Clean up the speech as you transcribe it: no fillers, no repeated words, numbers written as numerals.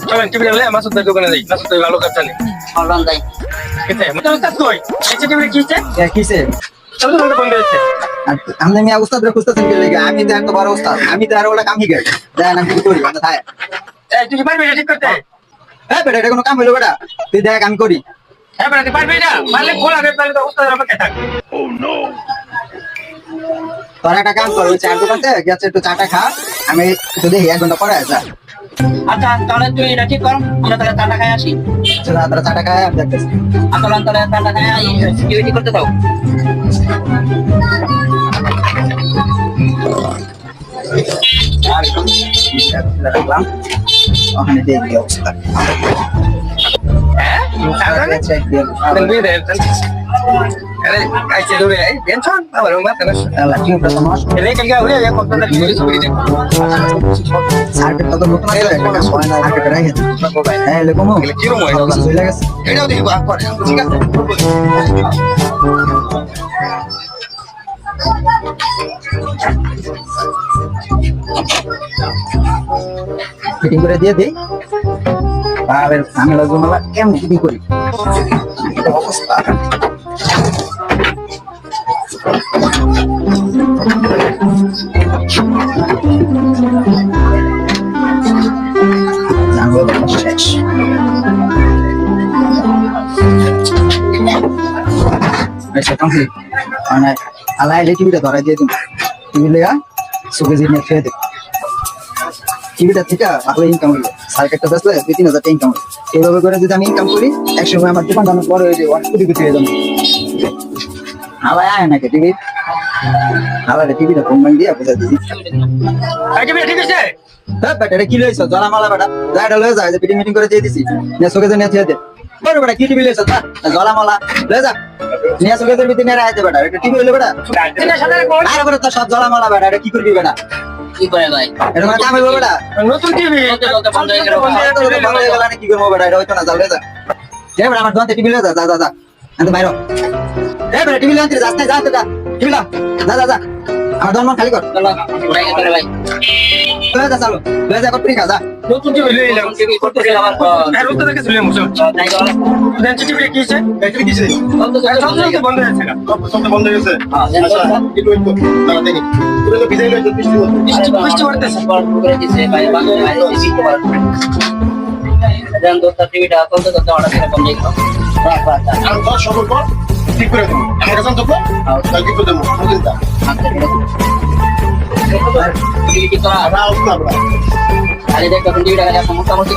চলেন টিভি গেলে মাসুদের দোকানে যাই, মাসুদ ভালো কাজ জানে। অলরাউন্ড যাই কেতে মতো কাজ কই এই টিভি কিছে কিসে চলো তো বন্ধ হচ্ছে। আপনি মিয়া উস্তাদ রে খুঁজতেছেন কি লাগে? আমি তো একটা বড় উস্তাদ, আমি তো আর ওটা কামই করি। দেখ আমি কি করি কথা থাকে। এই তুই কি পারবি এটা ঠিক করতে? হ্যাঁ বেটা, এটা কোনো কাম হইলো বেটা? তুই দেখ আমি করি। হ্যাঁ বেটা তুই পারবি না, পারলে খোলা রে, তাহলে তো উস্তাদের অপেক্ষা থাক। তোর একটা কাম কর, ওই চার দোকানতে গেছে একটু চাটা খা, আমি একটু দেখি 1 ঘন্টা পরে আসা। আচ্ছা তাহলে তুই এটা ঠিক কর, আমরা তাহলে চাটা খাই আসি। চলো তোরা চাটা খায় আমি দেখতেছি। আসলে তাহলে চাটা খাই সিকিউরিটি করতে দাও। আর রাখলাম ওখানে দেখি অবস্থা। হ্যাঁ তাহলে চেক দিয়ে আপনি দিয়ে দেন। আরে আইছে দূরে এই টেনশন আমার মাথা নষ্ট। আল্লাহ ঠিক আছে নষ্ট। এলে কালকে হলে এক কথা কি করে ছবি দেখ। সার্কিট তো নতুন আছে, একটা কাজ হয় না, সার্কিট রাখে দে। হ্যাঁ এলে কমো এলে কি রকম হয়? চলে গেছে। এটাও দেখি বাক করে ঠিক আছে। ফিটিং করে দিয়ে দিই। বাবের ঝামেলা জমেলা কেমন কি করি এটা অবস্থা। ঝামেলা শেষ। আচ্ছা কমপ্লিট। মানে আলাই টিভিটা ধরা দিয়ে দিন, টিভি লেগা সুখে জিনিস খেয়ে দিই। টিভিটা থেকে ভালো ইনকাম হইলো, সার্কিটটা বেচলে 2-3 হাজার ইনকাম হইলো। এইভাবে করে যদি আমি ইনকাম করি, একসময় আমার দোকান অনেক বড় হয়ে যাবে, অনেক কোটি কোটি হয়ে যাবে। হালাই আয় নাকি টিভি, হালারে টিভিটা ফোন দিয়ে বুঝা দিই। এই টিভি ঠিক আছে? হ্যাঁ বেটা, এটা কি লইছ? জলামালা বেটা, যা এটা লয়ে যা, যে মিটিং মিটিং করে দিয়ে দিছি, নিয়ে চোখে নিয়ে ছেড়ে দে। বড় বেটা কি টিভি লইছ? জলামালা লয়ে যা, নিয়ে চোখে ভিতরে নিয়ে রাখতে বেটা। এটা টিভি হইলো বেটা? এটা সাথে কোন আর বেটা তো সব জলামালা বেটা, এটা কি করবি বেটা? কি করে ভাই? এটা মানে কাম হইলো বেটা? নতুন টিভি বন্ধ হয়ে গেল। কি করবো বেটা? এটা হইতো না, যাও লয়ে যা। যে বেটা আমার দোকানে টিভি লয়ে যা, যা যা যা, আনতে বাইরো। এই বেটা টিভি লয়ে আনতে যাস না, যা তো যা, টিভি লা, যা যা যা, আমার দোকান খালি কর। চলো ভাই করে ভাই। লয়ে যা, চালো লয়ে যা, করি যা। নতুন টিভি লই এলাম। টিভি করতেছে আবার আর উত্তর থেকে চলে মুছো। তাই গেল। দেন টিভি কি হইছে? ব্যাটারি কিসে? বন্ধ করে সব তো বন্ধ হয়েছে না। সব বন্ধ হয়ে গেছে। আচ্ছা, একটু wait করো। দাঁড়া দেখি। তুমি তো ভিজাই লইছো বৃষ্টি হচ্ছে। বৃষ্টি পড়তেছে। করে দিছে ভাই, বাংলা বাইরে দিছি তো পারবে। দেন দোস্ত টিভিটা চলতে চলতে হঠাৎ করে বন্ধ হয়ে গেল। রাখ রাখ রাখ। আর ধর সবর পর ঠিক করে দেবো। আমার কাছে তো তাই কি করে দেবো? বুঝলেন তা? টিভি ঠিক করা আমরা আসলাম না। খালি দেখ তখন টিভিটা খালি মোটামুটি